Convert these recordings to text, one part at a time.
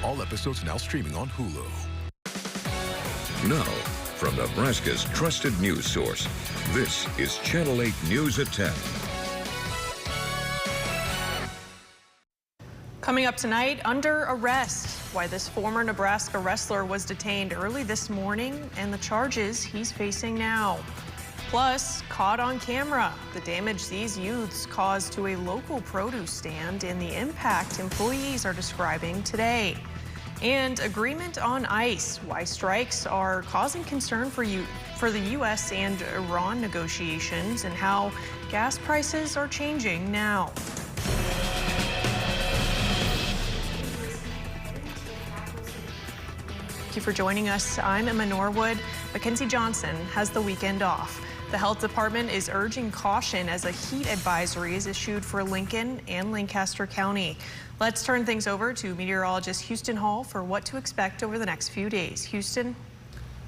All episodes now streaming on Hulu. Now, from Nebraska's trusted news source, this is Channel 8 News at 10. Coming up tonight, under arrest. Why this former Nebraska wrestler was detained early this morning and the charges he's facing now. Plus, caught on camera, the damage these youths caused to a local produce stand and the impact employees are describing today. And agreement on ICE, why strikes are causing concern for the U.S. and Iran negotiations and how gas prices are changing now. Thank you for joining us. I'm Emma Norwood. Mackenzie Johnson has the weekend off. The health department is urging caution as a heat advisory is issued for Lincoln and Lancaster County. Let's turn things over to meteorologist Houston Hall for what to expect over the next few days. Houston?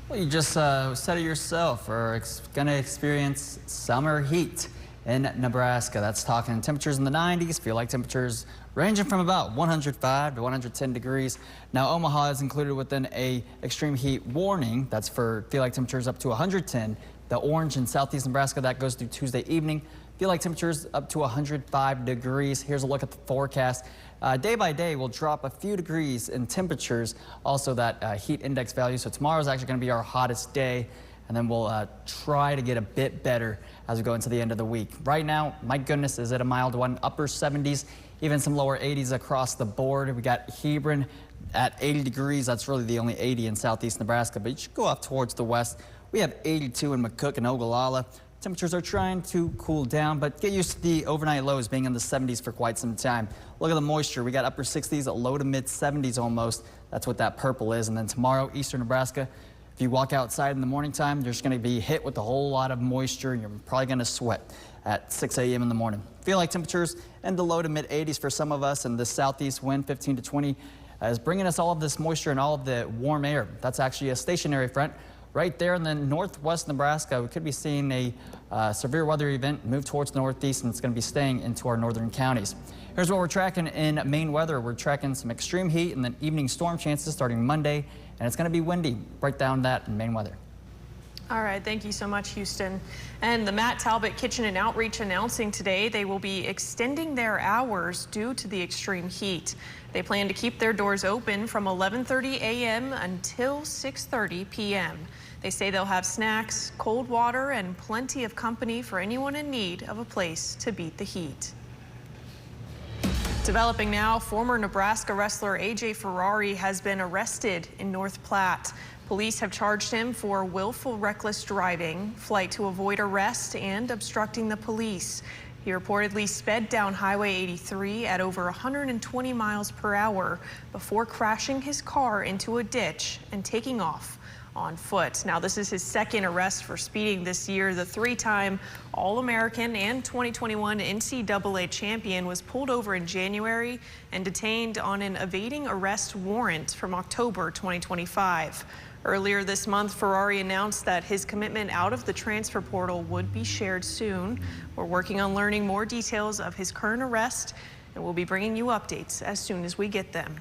Well, you just said it yourself. We're going to experience summer heat in Nebraska. That's talking temperatures in the 90s. Feel like temperatures ranging from about 105 to 110 degrees. Now, Omaha is included within a extreme heat warning. That's for feel like temperatures up to 110. The orange in southeast Nebraska, that goes through Tuesday evening. Feel like temperatures up to 105 degrees. Here's a look at the forecast. Day by day, we'll drop a few degrees in temperatures. Also, that heat index value. So tomorrow is actually going to be our hottest day. And then we'll try to get a bit better as we go into the end of the week. Right now, my goodness, is it a mild one? Upper 70s, even some lower 80s across the board. We got Hebron at 80 degrees. That's really the only 80 in southeast Nebraska. But you should go off towards the west. We have 82 in McCook and Ogallala. Temperatures are trying to cool down, but get used to the overnight lows being in the 70s for quite some time. Look at the moisture. We got upper 60s, low to mid 70s almost. That's what that purple is. And then tomorrow, eastern Nebraska, if you walk outside in the morning time, you're just going to be hit with a whole lot of moisture. You're probably going to sweat at 6 a.m. in the morning. Feel like temperatures in the low to mid 80s for some of us, and the southeast wind 15 to 20 is bringing us all of this moisture and all of the warm air. That's actually a stationary front. Right there in the northwest Nebraska, we could be seeing a severe weather event move towards the northeast, and it's going to be staying into our northern counties. Here's what we're tracking in Maine weather. We're tracking some extreme heat and then evening storm chances starting Monday, and it's going to be windy. Right down that in Maine weather. All right, thank you so much, Houston. And the Matt Talbot Kitchen and Outreach announcing today they will be extending their hours due to the extreme heat. They plan to keep their doors open from 11:30 a.m. until 6:30 p.m. They say they'll have snacks, cold water, and plenty of company for anyone in need of a place to beat the heat. Developing now, former Nebraska wrestler A.J. Ferrari has been arrested in North Platte. Police have charged him for willful reckless driving, flight to avoid arrest, and obstructing the police. He reportedly sped down Highway 83 at over 120 miles per hour before crashing his car into a ditch and taking off on foot. Now, this is his second arrest for speeding this year. The three-time All-American and 2021 NCAA champion was pulled over in January and detained on an evading arrest warrant from October 2025. Earlier this month, Ferrari announced that his commitment out of the transfer portal would be shared soon. We're working on learning more details of his current arrest, and we'll be bringing you updates as soon as we get them.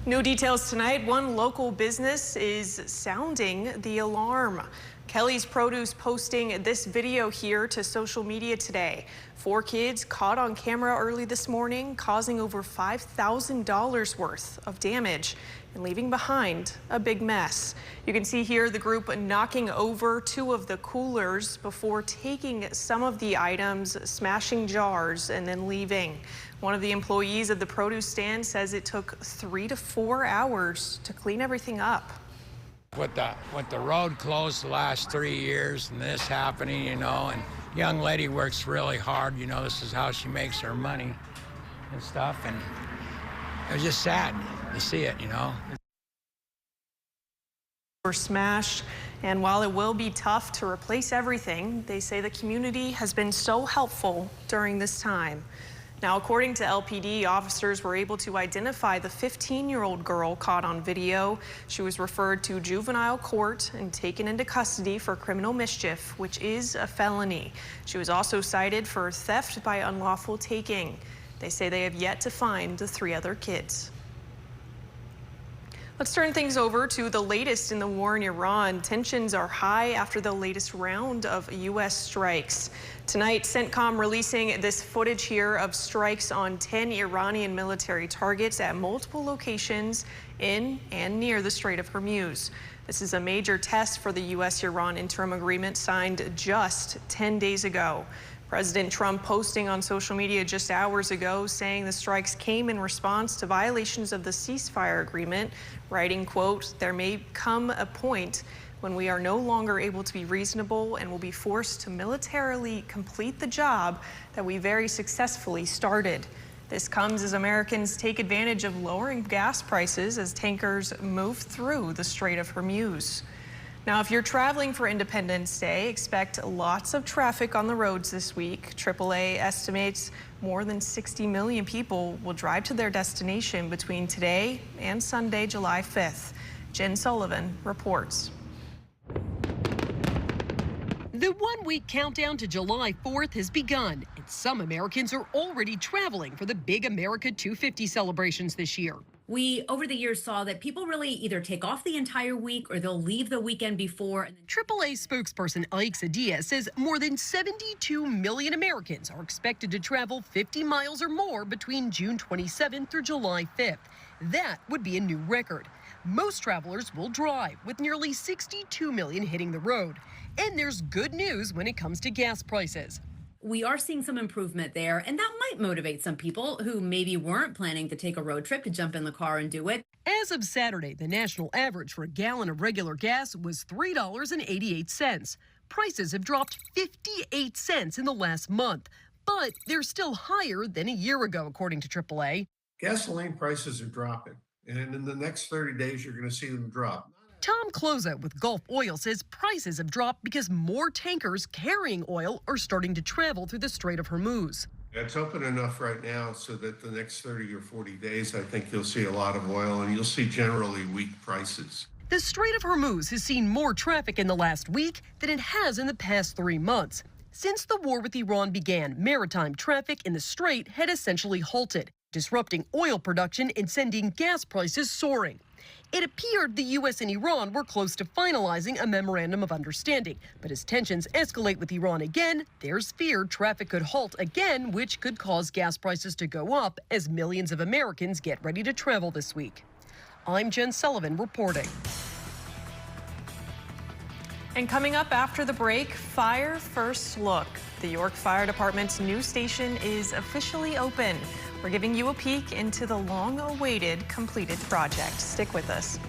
New details tonight. One local business is sounding the alarm. Kelly's Produce posting this video here to social media today. 4 kids caught on camera early this morning, causing over $5,000 worth of damage and leaving behind a big mess. You can see here the group knocking over 2 of the coolers before taking some of the items, smashing jars, and then leaving. One of the employees of the produce stand says it took 3 to 4 hours to clean everything up. With the road closed the last 3 years and this happening, you know, and young lady works really hard, you know, this is how she makes her money and stuff, and it was just sad to see it, you know. Were smashed, and while it will be tough to replace everything, they say the community has been so helpful during this time. Now, according to LPD, officers were able to identify the 15-year-old girl caught on video. She was referred to juvenile court and taken into custody for criminal mischief, which is a felony. She was also cited for theft by unlawful taking. They say they have yet to find the 3 other kids. Let's turn things over to the latest in the war in Iran. Tensions are high after the latest round of U.S. strikes. Tonight, CENTCOM releasing this footage here of strikes on 10 Iranian military targets at multiple locations in and near the Strait of Hormuz. This is a major test for the U.S.-Iran interim agreement signed just 10 days ago. President Trump posting on social media just hours ago saying the strikes came in response to violations of the ceasefire agreement, writing, quote, "There may come a point when we are no longer able to be reasonable and will be forced to militarily complete the job that we very successfully started." This comes as Americans take advantage of lowering gas prices as tankers move through the Strait of Hormuz. Now, if you're traveling for Independence Day, expect lots of traffic on the roads this week. AAA estimates more than 60 million people will drive to their destination between today and Sunday, July 5th. Jen Sullivan reports. The one-week countdown to July 4th has begun, and some Americans are already traveling for the big America 250 celebrations this year. We, over the years, saw that people really either take off the entire week or they'll leave the weekend before. AAA spokesperson Ike Sadia says more than 72 million Americans are expected to travel 50 miles or more between June 27th through July 5th. That would be a new record. Most travelers will drive, with nearly 62 million hitting the road. And there's good news when it comes to gas prices. We are seeing some improvement there, and that might motivate some people who maybe weren't planning to take a road trip to jump in the car and do it. As of Saturday, the national average for a gallon of regular gas was $3.88. Prices have dropped 58 cents in the last month, but they're still higher than a year ago, according to AAA. Gasoline prices are dropping, and in the next 30 days, you're going to see them drop. Tom Cloza with Gulf Oil says prices have dropped because more tankers carrying oil are starting to travel through the Strait of Hormuz. It's open enough right now so that the next 30 or 40 days, I think you'll see a lot of oil and you'll see generally weak prices. The Strait of Hormuz has seen more traffic in the last week than it has in the past 3 months. Since the war with Iran began, maritime traffic in the strait had essentially halted, disrupting oil production and sending gas prices soaring. It appeared the U.S. and Iran were close to finalizing a memorandum of understanding. But as tensions escalate with Iran again, there's fear traffic could halt again, which could cause gas prices to go up as millions of Americans get ready to travel this week. I'm Jen Sullivan reporting. And coming up after the break, Fire First Look. The York Fire Department's new station is officially open. We're giving you a peek into the long-awaited completed project. Stick with us.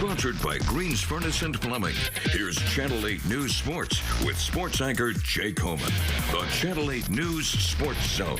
Sponsored by Greens Furnace and Plumbing. Here's Channel 8 News Sports with sports anchor Jake Homan. The Channel 8 News Sports Zone.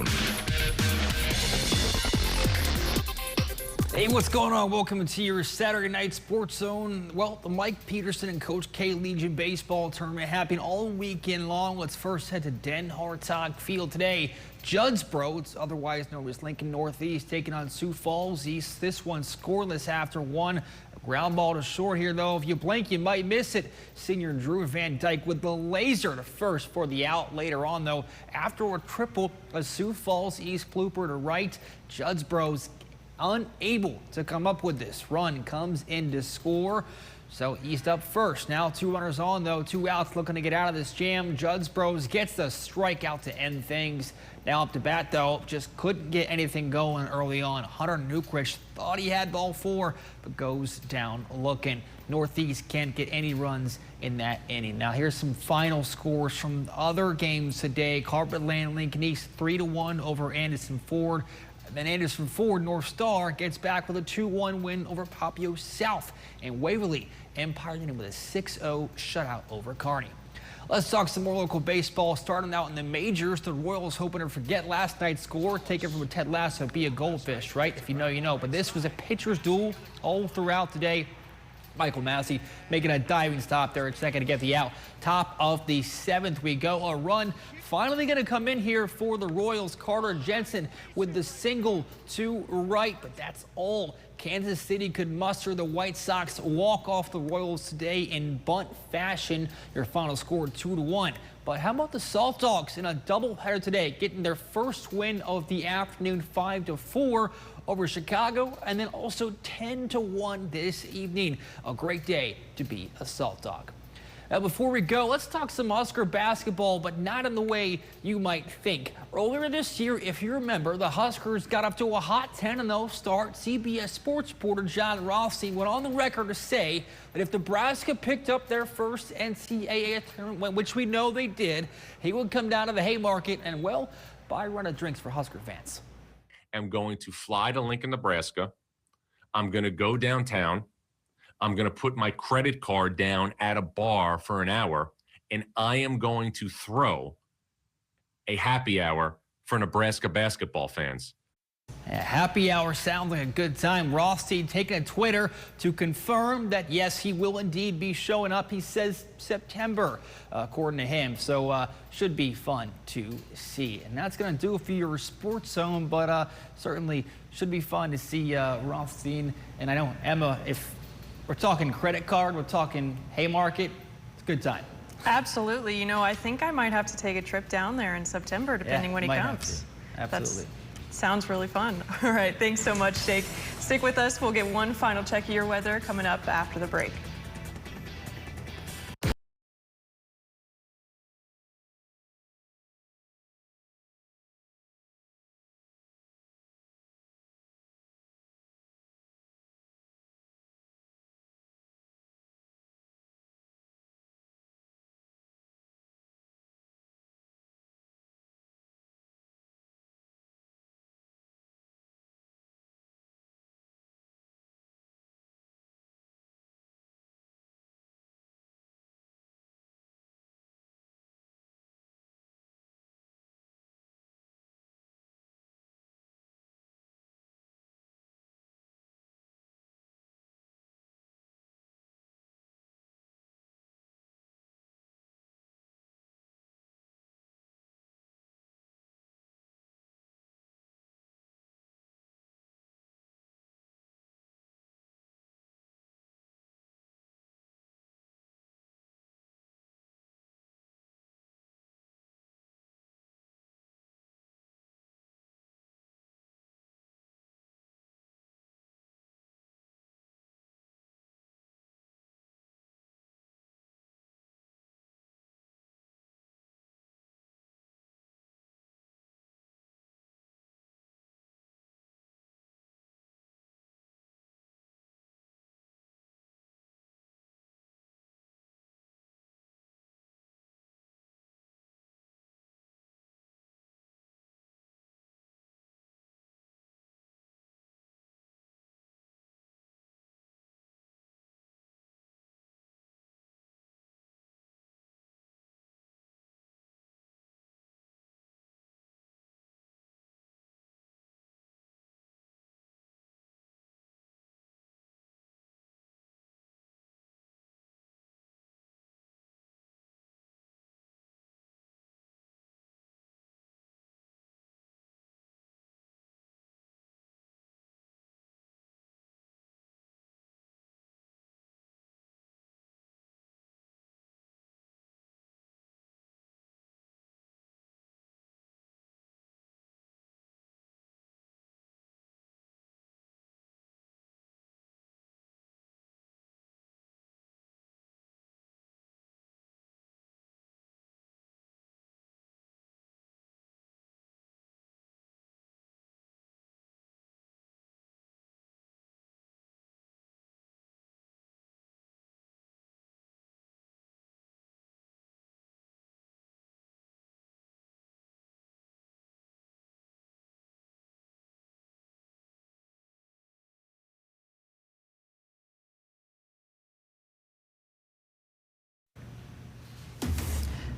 Hey, what's going on? Welcome to your Saturday night sports zone. Well, the Mike Peterson and Coach K Legion baseball tournament happening all weekend long. Let's first head to Den Hartog Field today. Juddsboro, it's otherwise known as Lincoln Northeast, taking on Sioux Falls East. This one scoreless after one. Ground ball to short here, though. If you blink, you might miss it. Senior Drew Van Dyke with the laser to first for the out. Later on, though, after a triple, a Sioux Falls East blooper to right. Juddsboro's unable to come up with this. Run comes in to score. So East up first. Now 2 runners on, though. 2 outs looking to get out of this jam. Juddsboro gets the strikeout to end things. Now up to bat, though. Just couldn't get anything going early on. Hunter Newkrich thought he had ball 4, but goes down looking. Northeast can't get any runs in that inning. Now here's some final scores from other games today. Carpet Land Lincoln East 3-1 over Anderson Ford. Then Anderson Ford North Star gets back with a 2-1 win over Papio South. And Waverly Empire Union with a 6-0 shutout over Kearney. Let's talk some more local baseball. Starting out in the majors, the Royals hoping to forget last night's score. Take it from Ted Lasso, be a goldfish, right? If you know, you know. But this was a pitcher's duel all throughout today. Michael Massey making a diving stop there at second to get the out. Top of the 7th we go. A run finally going to come in here for the Royals. Carter Jensen with the single to right, but that's all Kansas City could muster. The White Sox walk off the Royals today in bunt fashion. Your final score 2-1. But how about the Salt Dogs in a doubleheader today, getting their first win of the afternoon, 5-4 over Chicago, and then also 10-1 this evening. A great day to be a Salt Dog. Now, before we go, let's talk some Husker basketball, but not in the way you might think. Earlier this year, if you remember, the Huskers got up to a hot 10-0 start. CBS Sports reporter John Rothstein went on the record to say that if Nebraska picked up their first NCAA tournament, which we know they did, he would come down to the Haymarket and, well, buy a run of drinks for Husker fans. I'm going to fly to Lincoln, Nebraska. I'm going to go downtown. I'm going to put my credit card down at a bar for an hour, and I am going to throw a happy hour for Nebraska basketball fans. A happy hour sounds like a good time. Rothstein taking to Twitter to confirm that, yes, he will indeed be showing up. He says September, according to him. So should be fun to see. And that's going to do it for your sports zone, but certainly should be fun to see Rothstein. And I know, Emma, if we're talking credit card, we're talking Haymarket, it's a good time. Absolutely. You know, I think I might have to take a trip down there in September, depending when he comes. Absolutely. Sounds really fun. All right, thanks so much, Jake. Stick with us. We'll get one final check of your weather coming up after the break.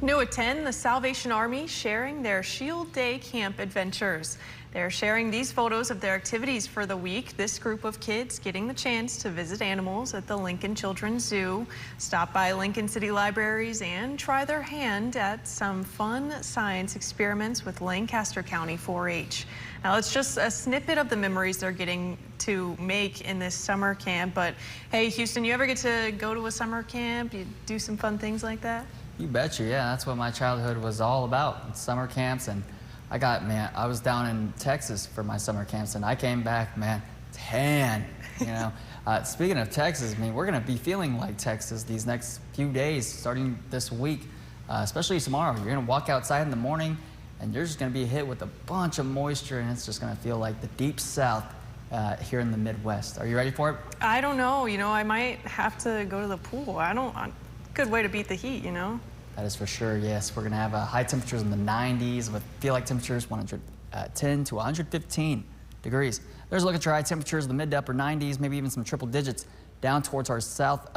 New at 10, the Salvation Army sharing their Shield Day camp adventures. They're sharing these photos of their activities for the week. This group of kids getting the chance to visit animals at the Lincoln Children's Zoo, stop by Lincoln City Libraries, and try their hand at some fun science experiments with Lancaster County 4-H. Now, it's just a snippet of the memories they're getting to make in this summer camp. But hey, Houston, you ever get to go to a summer camp? You do some fun things like that? You betcha, yeah. That's what my childhood was all about, summer camps. And I was down in Texas for my summer camps, and I came back, man, tan, you know. Speaking of Texas, I mean, we're going to be feeling like Texas these next few days, starting this week, especially tomorrow. You're going to walk outside in the morning, and you're just going to be hit with a bunch of moisture, and it's just going to feel like the deep south here in the Midwest. Are you ready for it? I don't know. You know, I might have to go to the pool. Good way to beat the heat, you know? That is for sure, yes. We're going to have high temperatures in the 90s with feel-like temperatures 110 to 115 degrees. There's a look at your high temperatures, the mid to upper 90s, maybe even some triple digits down towards our south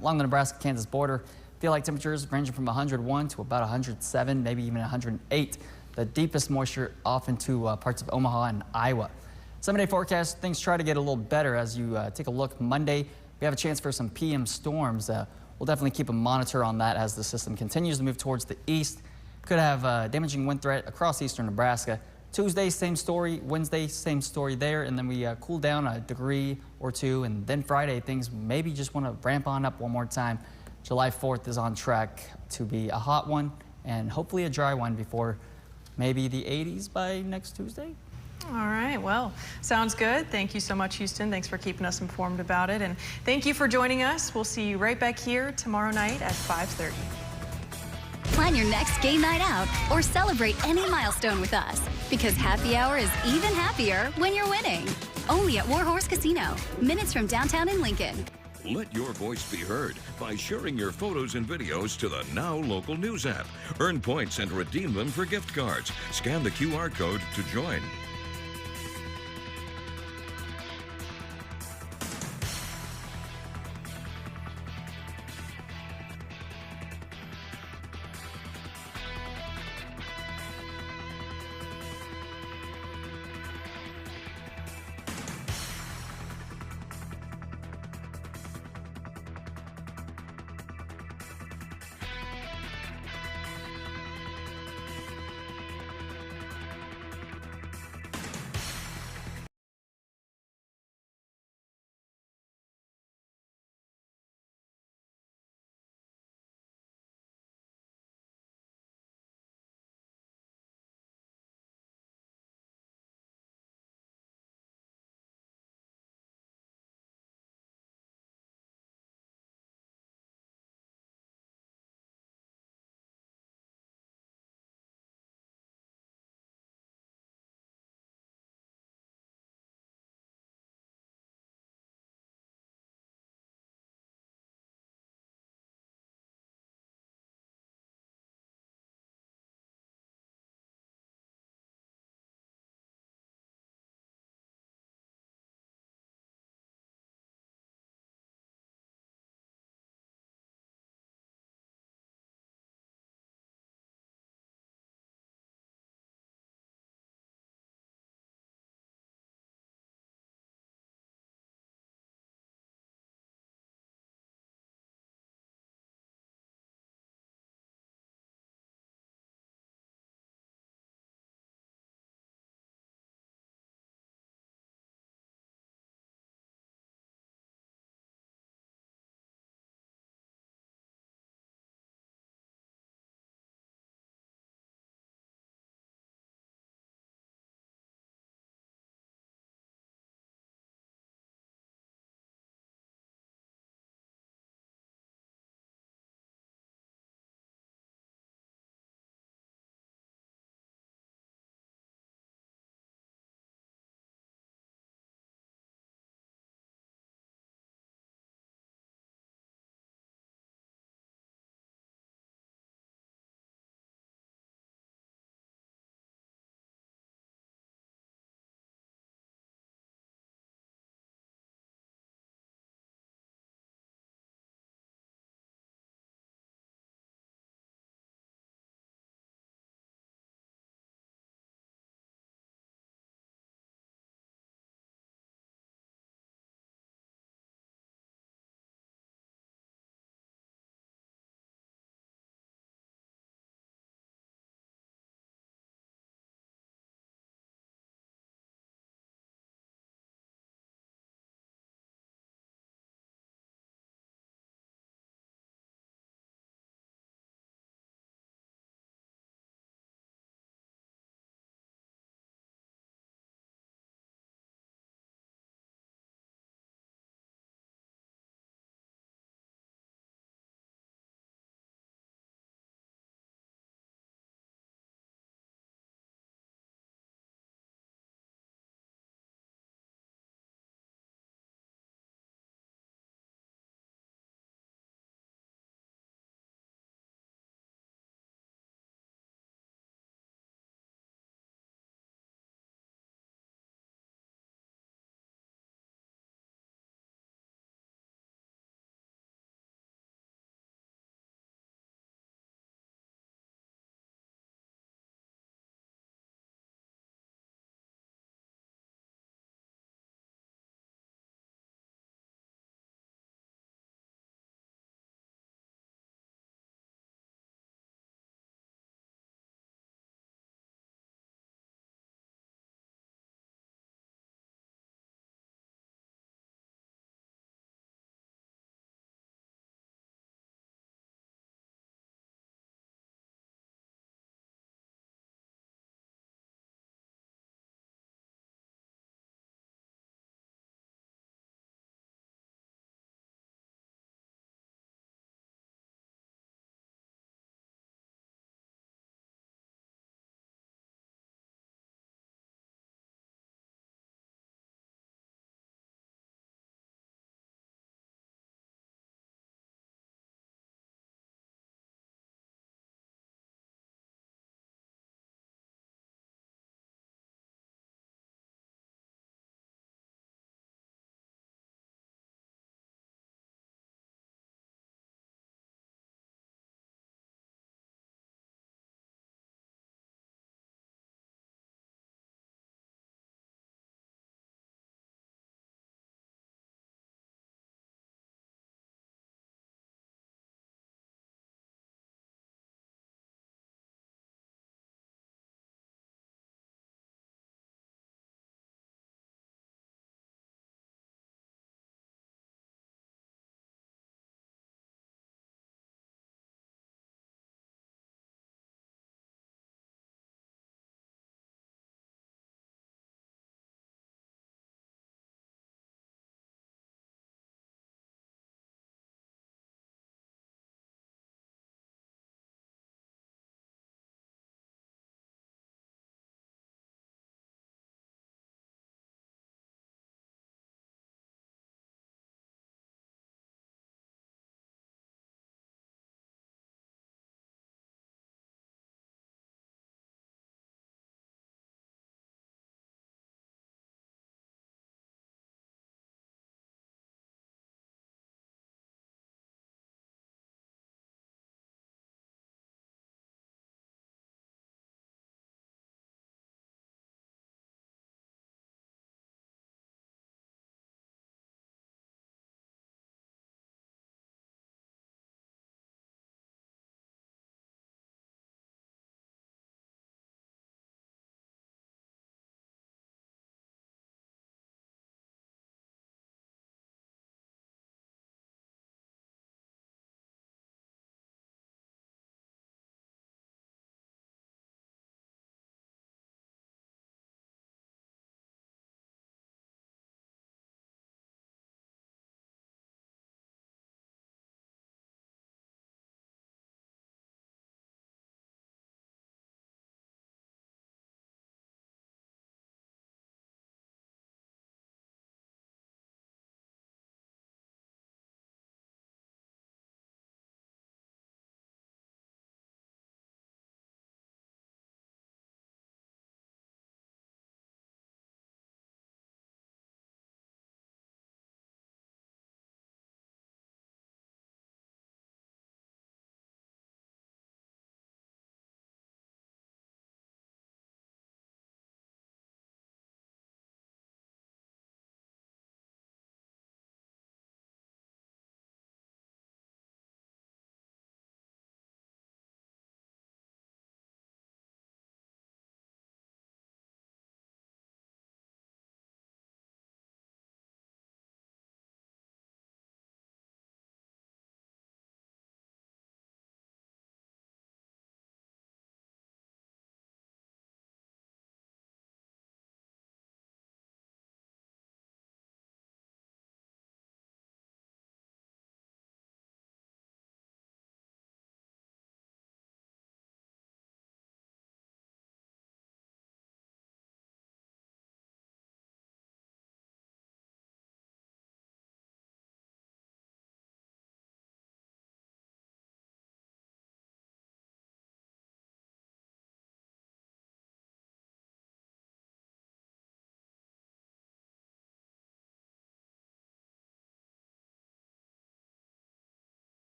along the Nebraska-Kansas border. Feel-like temperatures ranging from 101 to about 107, maybe even 108. The deepest moisture off into parts of Omaha and Iowa. 7-day forecast, things try to get a little better as you take a look. Monday, we have a chance for some PM storms. We'll definitely keep a monitor on that as the system continues to move towards the east. Could have damaging wind threat across eastern Nebraska. Tuesday, same story. Wednesday, same story there. And then we cool down a degree or two. And then Friday, things maybe just want to ramp on up one more time. July 4th is on track to be a hot one and hopefully a dry one before maybe the 80s by next Tuesday. All right, well, sounds good. Thank you so much, Houston. Thanks for keeping us informed about it. And thank you for joining us. We'll see you right back here tomorrow night at 5:30. Plan your next game night out or celebrate any milestone with us, because happy hour is even happier when you're winning. Only at Warhorse Casino, minutes from downtown in Lincoln. Let your voice be heard by sharing your photos and videos to the Now Local News app. Earn points and redeem them for gift cards. Scan the QR code to join.